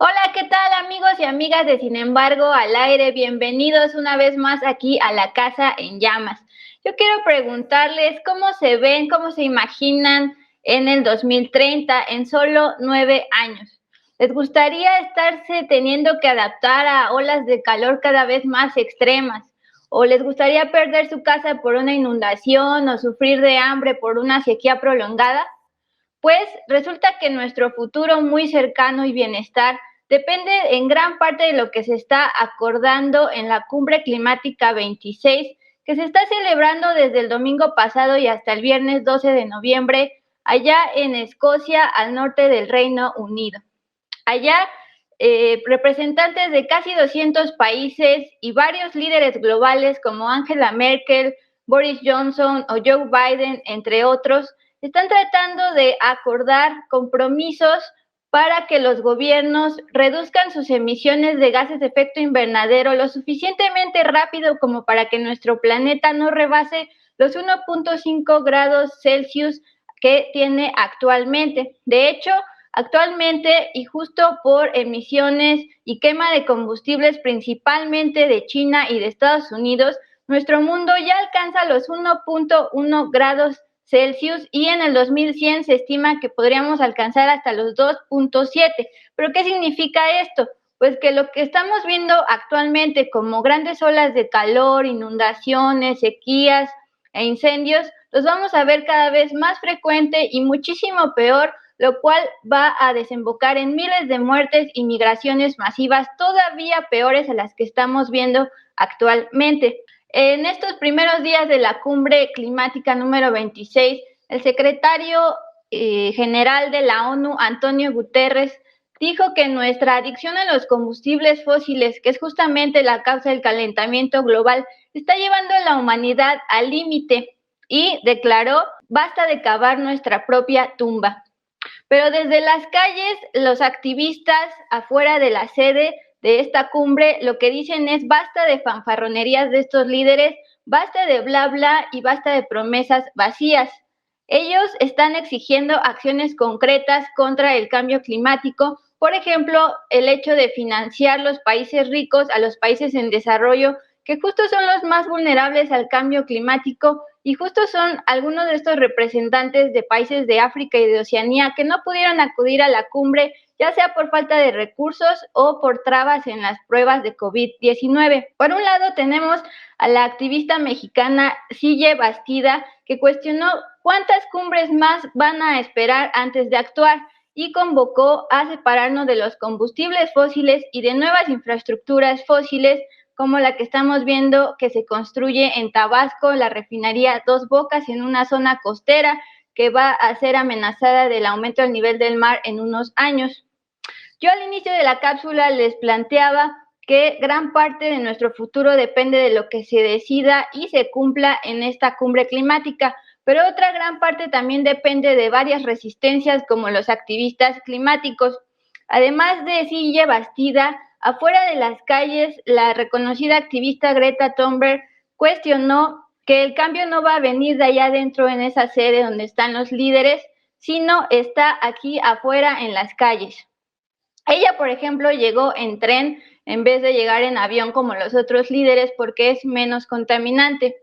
Hola, ¿qué tal amigos y amigas de Sin embargo al aire? Bienvenidos una vez más aquí a la Casa en Llamas. Yo quiero preguntarles cómo se ven, cómo se imaginan en el 2030, en solo 9 años. ¿Les gustaría estarse teniendo que adaptar a olas de calor cada vez más extremas? ¿O les gustaría perder su casa por una inundación o sufrir de hambre por una sequía prolongada? Pues resulta que nuestro futuro muy cercano y bienestar depende en gran parte de lo que se está acordando en la Cumbre Climática 26, que se está celebrando desde el domingo pasado y hasta el viernes 12 de noviembre, allá en Escocia, al norte del Reino Unido. Allá, representantes de casi 200 países y varios líderes globales como Angela Merkel, Boris Johnson o Joe Biden, entre otros, están tratando de acordar compromisos para que los gobiernos reduzcan sus emisiones de gases de efecto invernadero lo suficientemente rápido como para que nuestro planeta no rebase los 1.5 grados Celsius que tiene actualmente. De hecho, actualmente, y justo por emisiones y quema de combustibles principalmente de China y de Estados Unidos, nuestro mundo ya alcanza los 1.1 grados Celsius y en el 2100 se estima que podríamos alcanzar hasta los 2.7. ¿Pero qué significa esto? Pues que lo que estamos viendo actualmente como grandes olas de calor, inundaciones, sequías e incendios, los vamos a ver cada vez más frecuente y muchísimo peor, lo cual va a desembocar en miles de muertes y migraciones masivas todavía peores a las que estamos viendo actualmente. En estos primeros días de la cumbre climática número 26, el secretario general de la ONU, Antonio Guterres, dijo que nuestra adicción a los combustibles fósiles, que es justamente la causa del calentamiento global, está llevando a la humanidad al límite y declaró: basta de cavar nuestra propia tumba. Pero desde las calles, los activistas afuera de la sede de esta cumbre lo que dicen es: basta de fanfarronerías de estos líderes, basta de bla bla y basta de promesas vacías. Ellos están exigiendo acciones concretas contra el cambio climático, por ejemplo, el hecho de financiar los países ricos a los países en desarrollo, que justo son los más vulnerables al cambio climático, y justo son algunos de estos representantes de países de África y de Oceanía que no pudieron acudir a la cumbre, ya sea por falta de recursos o por trabas en las pruebas de COVID-19. Por un lado tenemos a la activista mexicana Sille Bastida, que cuestionó cuántas cumbres más van a esperar antes de actuar y convocó a separarnos de los combustibles fósiles y de nuevas infraestructuras fósiles, como la que estamos viendo que se construye en Tabasco, la refinería Dos Bocas, en una zona costera que va a ser amenazada del aumento del nivel del mar en unos años. Yo al inicio de la cápsula les planteaba que gran parte de nuestro futuro depende de lo que se decida y se cumpla en esta cumbre climática, pero otra gran parte también depende de varias resistencias como los activistas climáticos. Además de Sille Bastida, afuera de las calles, la reconocida activista Greta Thunberg cuestionó que el cambio no va a venir de allá adentro en esa sede donde están los líderes, sino está aquí afuera en las calles. Ella, por ejemplo, llegó en tren en vez de llegar en avión como los otros líderes porque es menos contaminante.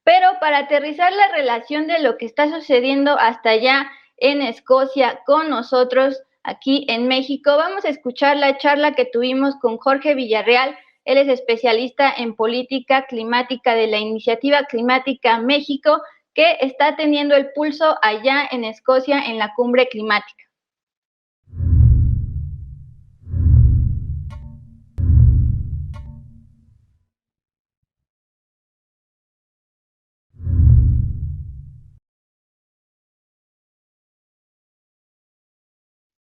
Pero para aterrizar la relación de lo que está sucediendo hasta allá en Escocia con nosotros aquí en México, vamos a escuchar la charla que tuvimos con Jorge Villarreal. Él es especialista en política climática de la Iniciativa Climática México, que está teniendo el pulso allá en Escocia en la cumbre climática.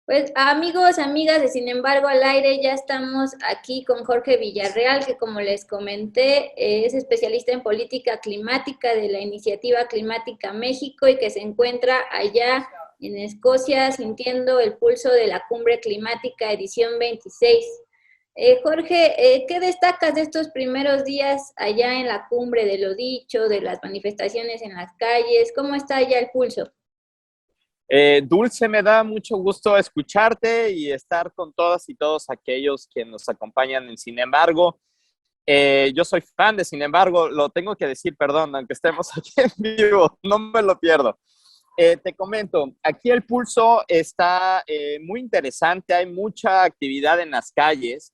Pues amigos, amigas de Sin embargo al aire, ya estamos aquí con Jorge Villarreal, que como les comenté, es especialista en política climática de la Iniciativa Climática México y que se encuentra allá en Escocia sintiendo el pulso de la Cumbre Climática edición 26. Jorge, ¿qué destacas de estos primeros días allá en la cumbre, de lo dicho, de las manifestaciones en las calles? ¿Cómo está ya el pulso? Dulce, me da mucho gusto escucharte y estar con todas y todos aquellos que nos acompañan en Sin embargo. Yo soy fan de Sin embargo, lo tengo que decir, perdón, aunque estemos aquí en vivo, no me lo pierdo. Te comento, aquí el pulso está muy interesante, hay mucha actividad en las calles,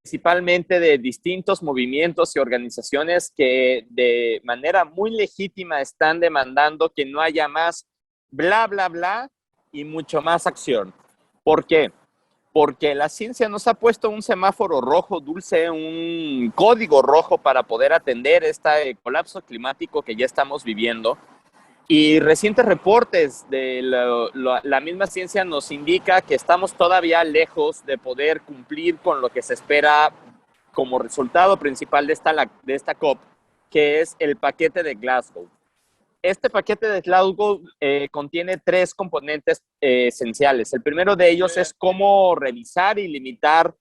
principalmente de distintos movimientos y organizaciones que de manera muy legítima están demandando que no haya más bla, bla, bla y mucho más acción. ¿Por qué? Porque la ciencia nos ha puesto un semáforo rojo, Dulce, un código rojo para poder atender este colapso climático que ya estamos viviendo. Y recientes reportes de la misma ciencia nos indica que estamos todavía lejos de poder cumplir con lo que se espera como resultado principal de esta COP, que es el paquete de Glasgow. Este paquete de Glasgow contiene tres componentes esenciales. El primero de ellos es cómo revisar y limitar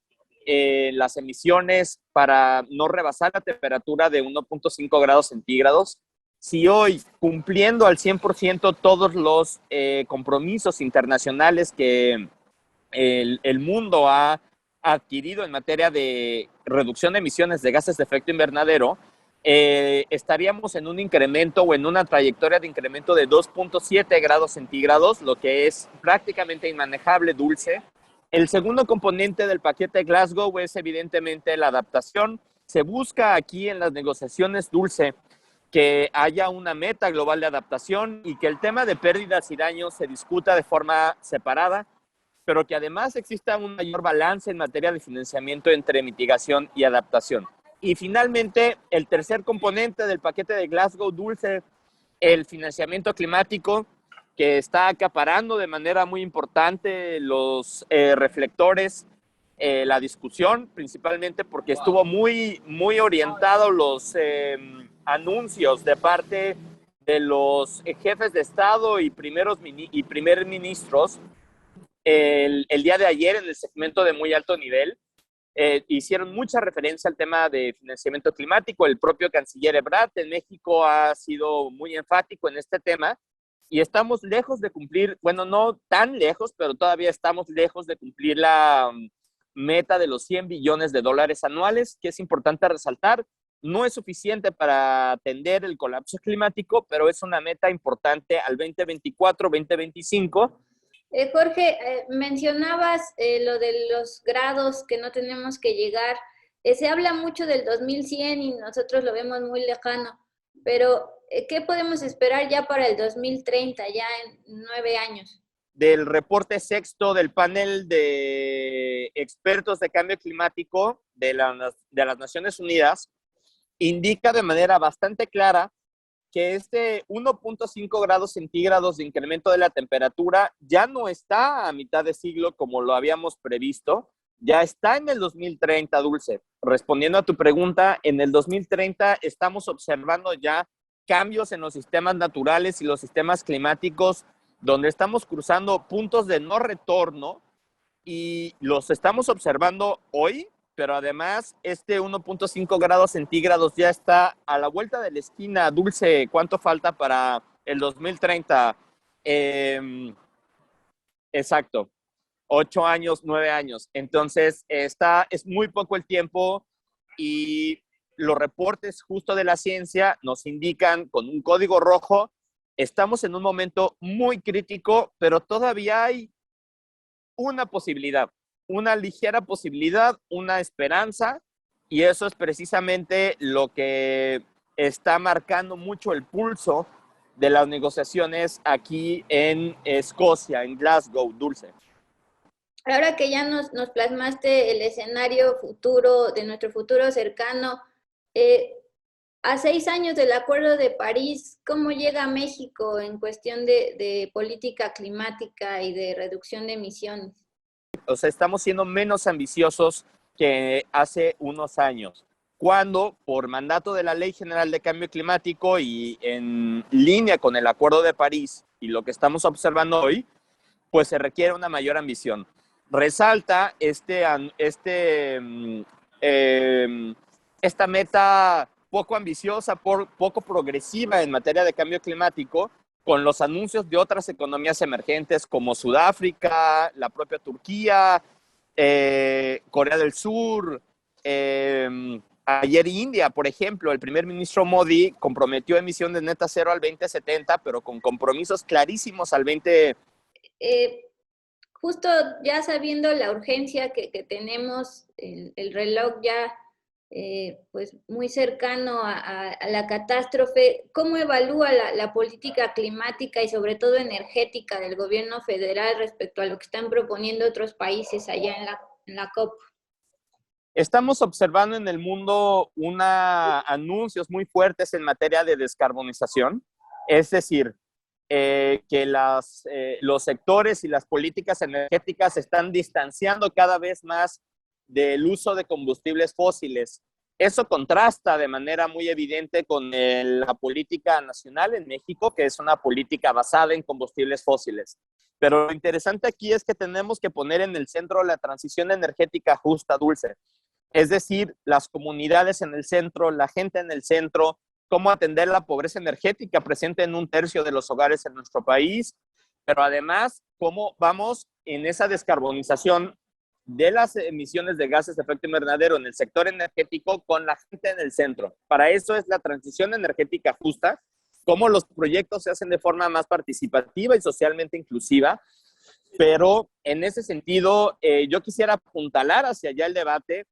las emisiones para no rebasar la temperatura de 1.5 grados centígrados. Si hoy, cumpliendo al 100% todos los compromisos internacionales que el mundo ha adquirido en materia de reducción de emisiones de gases de efecto invernadero, estaríamos en un incremento o en una trayectoria de incremento de 2.7 grados centígrados, lo que es prácticamente inmanejable, Dulce. El segundo componente del paquete de Glasgow es evidentemente la adaptación. Se busca aquí en las negociaciones, Dulce, que haya una meta global de adaptación y que el tema de pérdidas y daños se discuta de forma separada, pero que además exista un mayor balance en materia de financiamiento entre mitigación y adaptación. Y finalmente, el tercer componente del paquete de Glasgow, Dulce, el financiamiento climático, que está acaparando de manera muy importante los reflectores, la discusión, principalmente porque estuvo muy orientado los anuncios de parte de los jefes de Estado y primer ministros el día de ayer en el segmento de muy alto nivel. Hicieron mucha referencia al tema de financiamiento climático. El propio canciller Ebrard en México ha sido muy enfático en este tema y estamos lejos de cumplir, bueno, no tan lejos, pero todavía estamos lejos de cumplir la meta de los 100 billones de dólares anuales, que es importante resaltar. No es suficiente para atender el colapso climático, pero es una meta importante al 2024-2025. Jorge, mencionabas lo de los grados que no tenemos que llegar. Se habla mucho del 2100 y nosotros lo vemos muy lejano, pero ¿qué podemos esperar ya para el 2030, ya en 9 años? Del reporte sexto del panel de expertos de cambio climático de las Naciones Unidas, indica de manera bastante clara que este 1.5 grados centígrados de incremento de la temperatura ya no está a mitad de siglo como lo habíamos previsto, ya está en el 2030, Dulce. Respondiendo a tu pregunta, en el 2030 estamos observando ya cambios en los sistemas naturales y los sistemas climáticos, donde estamos cruzando puntos de no retorno y los estamos observando hoy, pero además este 1.5 grados centígrados ya está a la vuelta de la esquina. Dulce, ¿cuánto falta para el 2030? Exacto, 8 años, 9 años. Entonces, es muy poco el tiempo y los reportes justo de la ciencia nos indican con un código rojo, estamos en un momento muy crítico, pero todavía hay una posibilidad, una ligera posibilidad, una esperanza, y eso es precisamente lo que está marcando mucho el pulso de las negociaciones aquí en Escocia, en Glasgow, Dulce. Ahora que ya nos plasmaste el escenario futuro, de nuestro futuro cercano, eh, a 6 años del Acuerdo de París, ¿cómo llega México en cuestión de política climática y de reducción de emisiones? O sea, estamos siendo menos ambiciosos que hace unos años, cuando por mandato de la Ley General de Cambio Climático y en línea con el Acuerdo de París y lo que estamos observando hoy, pues se requiere una mayor ambición. Resalta esta meta poco ambiciosa, poco progresiva en materia de cambio climático, con los anuncios de otras economías emergentes como Sudáfrica, la propia Turquía, Corea del Sur, ayer India, por ejemplo, el primer ministro Modi comprometió emisiones netas cero al 2070, pero con compromisos clarísimos al 20. Justo ya sabiendo la urgencia que tenemos, el reloj ya pues muy cercano a la catástrofe, ¿cómo evalúa la política climática y sobre todo energética del gobierno federal respecto a lo que están proponiendo otros países allá en la COP? Estamos observando en el mundo anuncios muy fuertes en materia de descarbonización, es decir, que los sectores y las políticas energéticas se están distanciando cada vez más del uso de combustibles fósiles. Eso contrasta de manera muy evidente con la política nacional en México, que es una política basada en combustibles fósiles. Pero lo interesante aquí es que tenemos que poner en el centro la transición energética justa, Dulce. Es decir, las comunidades en el centro, la gente en el centro, cómo atender la pobreza energética presente en 1/3 de los hogares en nuestro país, pero además cómo vamos en esa descarbonización de las emisiones de gases de efecto invernadero en el sector energético con la gente en el centro. Para eso es la transición energética justa, cómo los proyectos se hacen de forma más participativa y socialmente inclusiva, pero en ese sentido yo quisiera apuntalar hacia allá el debate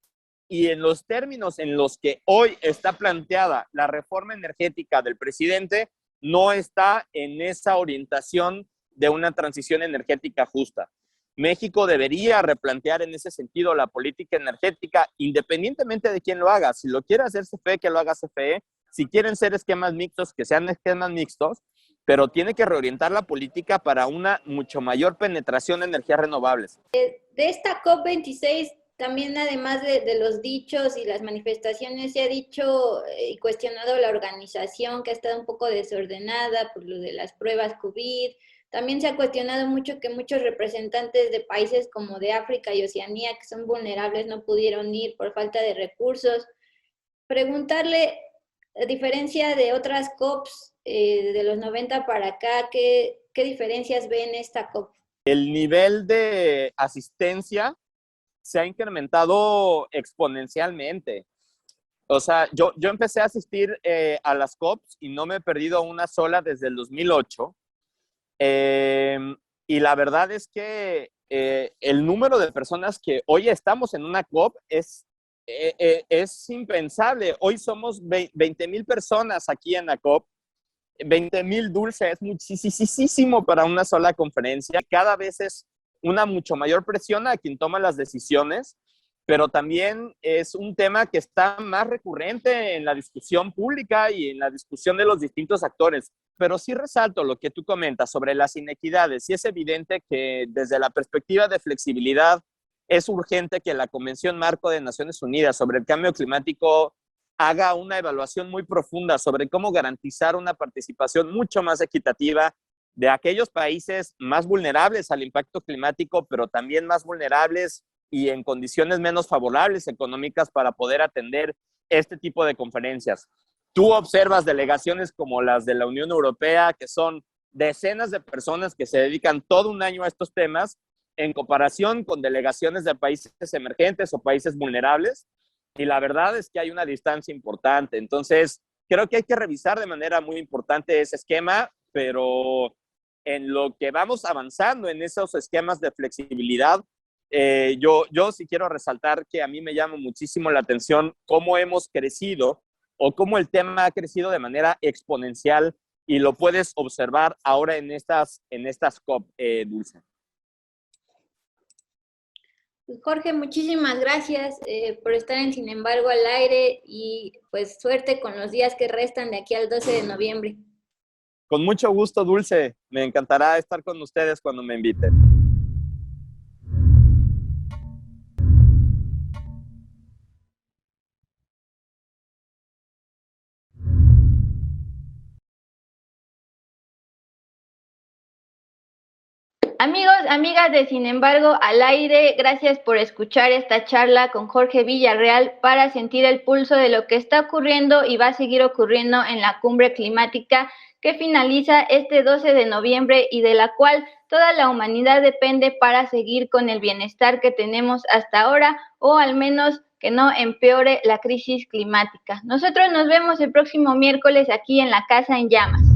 y en los términos en los que hoy está planteada la reforma energética del presidente, no está en esa orientación de una transición energética justa. México debería replantear en ese sentido la política energética, independientemente de quién lo haga. Si lo quiere hacer CFE, que lo haga CFE. Si quieren ser esquemas mixtos, que sean esquemas mixtos, pero tiene que reorientar la política para una mucho mayor penetración de energías renovables. De esta COP26, también además de los dichos y las manifestaciones, se ha dicho y cuestionado la organización, que ha estado un poco desordenada por lo de las pruebas COVID. También se ha cuestionado mucho que muchos representantes de países como de África y Oceanía, que son vulnerables, no pudieron ir por falta de recursos. Preguntarle, a diferencia de otras COPs de los 90 para acá, ¿qué diferencias ve en esta COP? El nivel de asistencia se ha incrementado exponencialmente. O sea, yo empecé a asistir a las COPs y no me he perdido una sola desde el 2008. Y la verdad es que el número de personas que hoy estamos en una COP es impensable. Hoy somos 20,000 personas aquí en la COP. 20,000, Dulce, es muchísimo para una sola conferencia. Cada vez es una mucho mayor presión a quien toma las decisiones, pero también es un tema que está más recurrente en la discusión pública y en la discusión de los distintos actores. Pero sí resalto lo que tú comentas sobre las inequidades, y es evidente que desde la perspectiva de flexibilidad es urgente que la Convención Marco de Naciones Unidas sobre el Cambio Climático haga una evaluación muy profunda sobre cómo garantizar una participación mucho más equitativa de aquellos países más vulnerables al impacto climático, pero también más vulnerables y en condiciones menos favorables económicas para poder atender este tipo de conferencias. Tú observas delegaciones como las de la Unión Europea, que son decenas de personas que se dedican todo un año a estos temas, en comparación con delegaciones de países emergentes o países vulnerables, y la verdad es que hay una distancia importante. Entonces, creo que hay que revisar de manera muy importante ese esquema, pero en lo que vamos avanzando en esos esquemas de flexibilidad, yo sí quiero resaltar que a mí me llama muchísimo la atención cómo hemos crecido o cómo el tema ha crecido de manera exponencial, y lo puedes observar ahora en estas COP, Dulce. Jorge, muchísimas gracias por estar en Sin embargo al aire, y pues suerte con los días que restan de aquí al 12 de noviembre. Con mucho gusto, Dulce. Me encantará estar con ustedes cuando me inviten. Amigos, amigas de Sin embargo, al aire, gracias por escuchar esta charla con Jorge Villarreal para sentir el pulso de lo que está ocurriendo y va a seguir ocurriendo en la cumbre climática que finaliza este 12 de noviembre y de la cual toda la humanidad depende para seguir con el bienestar que tenemos hasta ahora o al menos que no empeore la crisis climática. Nosotros nos vemos el próximo miércoles aquí en La Casa en Llamas.